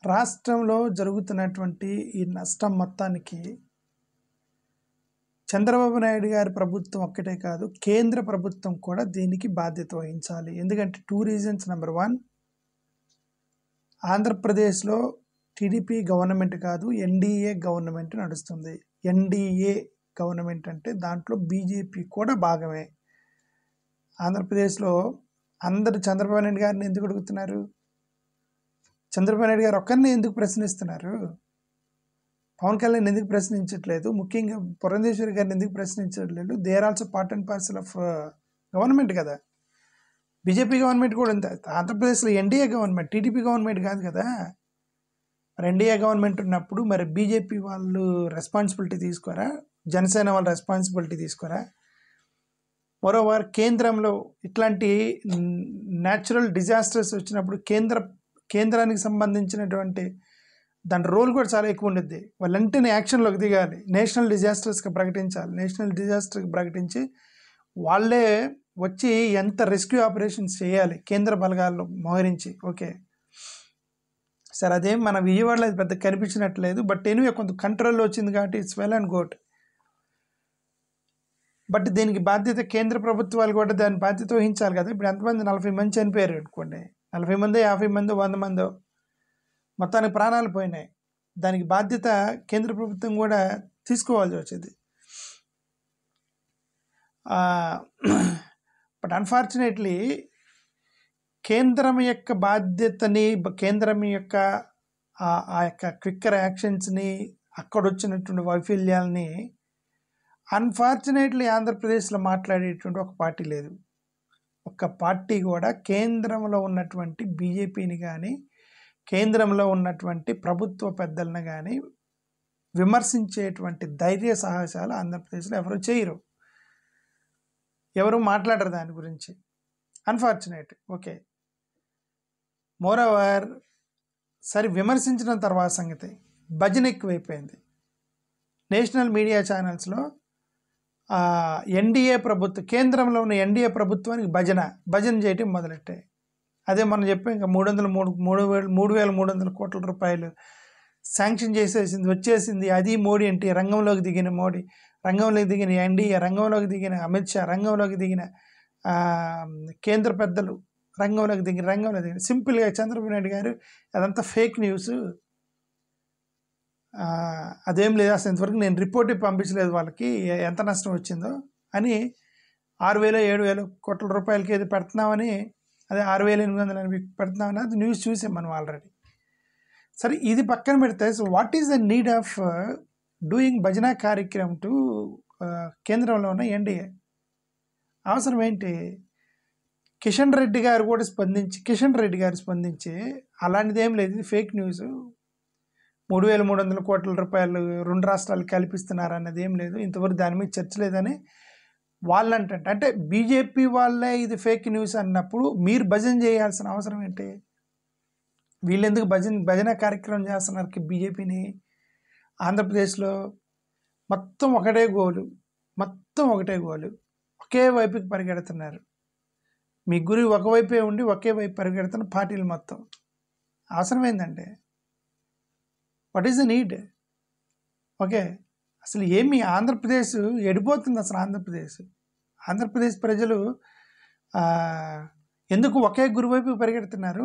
రాష్ట్రంలో జరుగుతున్నటువంటి ఈ నష్టం మొత్తానికి చంద్రబాబు నాయుడు గారి ప్రభుత్వం ఒక్కటే కాదు, కేంద్ర ప్రభుత్వం కూడా దీనికి బాధ్యత వహించాలి. ఎందుకంటే 2 రీజన్స్. నెంబర్ 1, ఆంధ్రప్రదేశ్లో టీడీపీ గవర్నమెంట్ కాదు, ఎన్డీఏ గవర్నమెంట్ నడుస్తుంది. ఎన్డీఏ గవర్నమెంట్ అంటే దాంట్లో బీజేపీ కూడా భాగమే. ఆంధ్రప్రదేశ్లో అందరు చంద్రబాబు నాయుడు గారిని ఎందుకు అడుగుతున్నారు? చంద్రబాబు నాయుడు గారు ఒక్కరిని ఎందుకు ప్రశ్నిస్తున్నారు? పవన్ కళ్యాణ్ ఎందుకు ప్రశ్నించట్లేదు? ముఖ్యంగా పురంధేశ్వరి గారిని ఎందుకు ప్రశ్నించట్లేదు? They are also part and parcel of government కదా. బీజేపీ గవర్నమెంట్ కూడా ఉంది. ఆంధ్రప్రదేశ్లో ఎన్డీఏ గవర్నమెంట్, టీడీపీ గవర్నమెంట్ కాదు కదా. మరి ఎన్డీఏ గవర్నమెంట్ ఉన్నప్పుడు మరి బీజేపీ వాళ్ళు రెస్పాన్సిబిలిటీ తీసుకోరా? జనసేన వాళ్ళు రెస్పాన్సిబిలిటీ తీసుకోరా? మరోవర్ కేంద్రంలో ఇట్లాంటి న్యాచురల్ డిజాస్టర్స్ వచ్చినప్పుడు కేంద్రానికి సంబంధించినటువంటి దాని రోల్ కూడా చాలా ఎక్కువ ఉంటుంది. వాళ్ళంటేనే యాక్షన్లోకి దిగాలి, నేషనల్ డిజాస్టర్స్గా ప్రకటించాలి. నేషనల్ డిజాస్టర్కి ప్రకటించి వాళ్ళే వచ్చి ఎంత రెస్క్యూ ఆపరేషన్స్ చేయాలి కేంద్ర బలగాల్లో మోహరించి. ఓకే సార్, అదేం మన విజయవాడలో అది పెద్ద కనిపించినట్లేదు. బట్ ఎనివే కొంత కంట్రోల్లో వచ్చింది కాబట్టి it's well and good. But దీనికి బాధ్యత కేంద్ర ప్రభుత్వాలు కూడా దాని బాధ్యత వహించాలి కదా. ఇప్పుడు ఎంతమంది 40 మంది చనిపోయారు అనుకోండి, 40 మందో 50 మందో 100 మందో మొత్తానికి ప్రాణాలు పోయినాయి. దానికి బాధ్యత కేంద్ర ప్రభుత్వం కూడా తీసుకోవాల్సి వచ్చేది. బట్ అన్ఫార్చునేట్లీ కేంద్రం యొక్క బాధ్యతని, కేంద్రం యొక్క ఆ యొక్క క్విక్కర్ యాక్షన్స్ని, అక్కడ వచ్చినటువంటి వైఫల్యాలని అన్ఫార్చునేట్లీ ఆంధ్రప్రదేశ్లో మాట్లాడేటువంటి ఒక పార్టీ లేదు. ఒక పార్టీ కూడా కేంద్రంలో ఉన్నటువంటి బీజేపీని కానీ, కేంద్రంలో ఉన్నటువంటి ప్రభుత్వ పెద్దలను కానీ విమర్శించేటువంటి ధైర్య సాహసాలు ఆంధ్రప్రదేశ్లో ఎవరు చేయరు, ఎవరు మాట్లాడరు దాని గురించి. అన్ఫార్చునేట్. ఓకే, మోరోవర్ సరే విమర్శించిన తర్వాత సంగతి భజన ఎక్కువైపోయింది. నేషనల్ మీడియా ఛానల్స్లో ఎన్డీఏ ప్రభుత్వం, కేంద్రంలో ఉన్న ఎన్డీఏ ప్రభుత్వానికి భజన చేయటం మొదలెట్టాయి. అదే మనం చెప్పాం ఇంకా 3,300 కోట్ల రూపాయలు శాంక్షన్ చేసేసింది, వచ్చేసింది. అది మోడీ అంటే రంగంలోకి దిగిన మోడీ, రంగంలోకి దిగిన ఎన్డీఏ, రంగంలోకి దిగిన అమిత్ షా, రంగంలోకి దిగిన కేంద్ర పెద్దలు, రంగంలోకి దిగిన సింపుల్గా చంద్రబాబు నాయుడు గారు అదంతా ఫేక్ న్యూస్, అదేం లేదు అసలు, ఇంతవరకు నేను రిపోర్ట్ పంపించలేదు వాళ్ళకి ఎంత నష్టం వచ్చిందో అని 6,000-7,000 కోట్ల రూపాయలకి ఏది పెడుతున్నామని, అదే 6,880 పెడుతున్నామని అది న్యూస్ చూసాం మనం ఆల్రెడీ. సరే ఇది పక్కన పెడితే, so what is the need of doing భజన కార్యక్రమం టు కేంద్రంలో ఉన్న ఎన్డీఏ? అవసరం ఏంటి? కిషన్ రెడ్డి గారు స్పందించి అలాంటిది ఏం లేదు, ఇది ఫేక్ న్యూస్, 3,300 కోట్ల రూపాయలు 2 రాష్ట్రాలు కల్పిస్తున్నారు అన్నది ఏం లేదు, ఇంతవరకు దాని మీద చర్చ లేదని వాళ్ళు అంటే బీజేపీ వాళ్ళే ఇది ఫేక్ న్యూస్ అన్నప్పుడు మీరు భజన చేయాల్సిన అవసరం ఏంటి? వీళ్ళెందుకు భజన కార్యక్రమం చేస్తున్నారు బీజేపీని? ఆంధ్రప్రదేశ్లో మొత్తం ఒకటే గోలు, ఒకే వైపుకి పరిగెడుతున్నారు. మీ గురి ఒకవైపే ఉండి ఒకే వైపు పరిగెడుతున్న పార్టీలు మొత్తం. అవసరమైందంటే what is the need? Okay, అసలు ఏమి ఆంధ్రప్రదేశ్ ఎడిపోతుంది అసలు. ఆంధ్రప్రదేశ్ ప్రజలు ఎందుకు ఒకే గురువైపు పరిగెడుతున్నారు?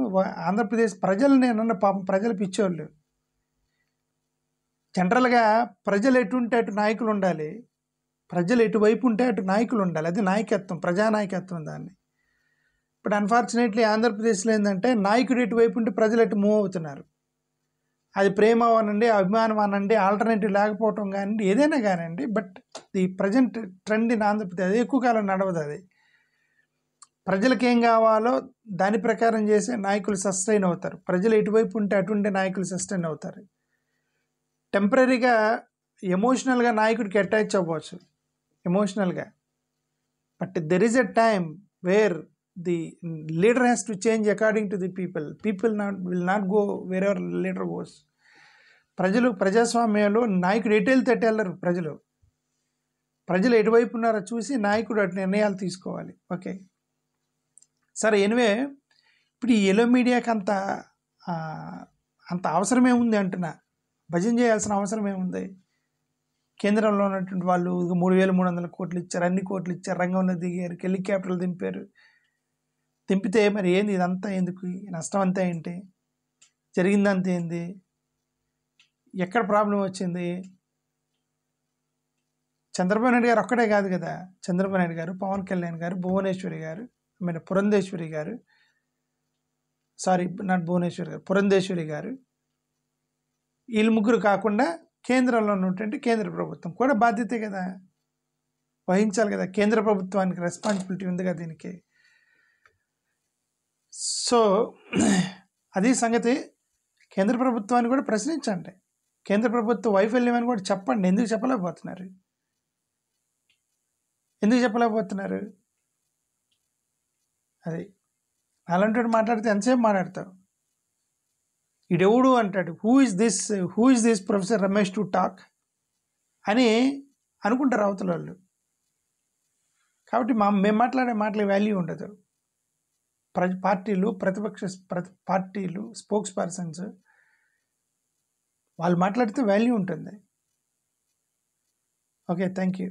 ఆంధ్రప్రదేశ్ ప్రజలు, నేనన్న పాపం ప్రజలు పిచ్చోళ్ళు. జనరల్గా ప్రజలు ఎటుంటే అటు నాయకులు ఉండాలి, ప్రజలు ఎటువైపు ఉంటే అటు నాయకులు ఉండాలి. అది నాయకత్వం, ప్రజానాయకత్వం దాన్ని. ఇప్పుడు అన్ఫార్చునేట్లీ ఆంధ్రప్రదేశ్లో ఏంటంటే నాయకుడు ఎటువైపు ఉంటే ప్రజలు ఎటు మూవ్ అవుతున్నారు. అది ప్రేమ అనండి, అభిమానం అనండి, ఆల్టర్నేటివ్ లేకపోవటం కానివ్వండి, ఏదైనా కానివ్వండి. But the present trend in Andhra Pradesh అది ఎక్కువ కాలం నడవదు. అది ప్రజలకు ఏం కావాలో దాని ప్రకారం చేసే నాయకులు సస్టైన్ అవుతారు. ప్రజలు ఎటువైపు ఉంటే అటుండే నాయకులు సస్టైన్ అవుతారు. టెంపరీగా ఎమోషనల్గా నాయకుడికి అటాచ్ అవ్వచ్చు, ఎమోషనల్గా. But there is a time where the leader has to change according to the people will not go where ever leader goes. ప్రజాస్వామ్యంలో నాయకుడు ఎటు వెళ్తే ఎటు వెళ్ళరు. ప్రజలు ఎటువైపు ఉన్నారో చూసి నాయకుడు అటు నిర్ణయాలు తీసుకోవాలి. ఓకే సరే, ఎనివే ఇప్పుడు ఈ ఎల్లో మీడియాకి అంత అంత అవసరం ఏముంది అంటున్నా. భజన చేయాల్సిన అవసరం ఏముంది? కేంద్రంలో ఉన్నటువంటి వాళ్ళు 3,300 కోట్లు ఇచ్చారు, అన్ని కోట్లు ఇచ్చారు, రంగంలో దిగారు, హెలికాప్టర్లు దింపారు. దింపితే మరి ఏంది ఇదంతా? ఎందుకు ఈ నష్టం అంతా? ఏంటి జరిగిందంతా? ఏంది? ఎక్కడ ప్రాబ్లం వచ్చింది? చంద్రబాబు నాయుడు గారు ఒక్కడే కాదు కదా. చంద్రబాబు నాయుడు గారు, పవన్ కళ్యాణ్ గారు, భువనేశ్వరి గారు, పురంధేశ్వరి గారు, సారీ నాట్ భువనేశ్వరి గారు, పురంధేశ్వరి గారు, వీళ్ళు ముగ్గురు కాకుండా కేంద్రంలో ఉన్నటువంటి కేంద్ర ప్రభుత్వం కూడా బాధ్యతే కదా, వహించాలి కదా. కేంద్ర ప్రభుత్వానికి రెస్పాన్సిబిలిటీ ఉంది కదా దీనికి. సో అది సంగతి. కేంద్ర ప్రభుత్వాన్ని కూడా ప్రశ్నించండి. కేంద్ర ప్రభుత్వ వైఫల్యం అని కూడా చెప్పండి. ఎందుకు చెప్పలేకపోతున్నారు? అది అలాంటి మాట్లాడితే ఎంతసేపు మాట్లాడతావు? ఇడెవడు అంటాడు, who is this professor Ramesh to talk అని అనుకుంటారు అవతల వాళ్ళు. కాబట్టి మేము మాట్లాడే మాటలు వాల్యూ ఉండదు. ప్రతిపక్ష పార్టీలు స్పోక్స్ పర్సన్స్ వాళ్ళు మాట్లాడితే వాల్యూ ఉంటుంది. Okay, thank you.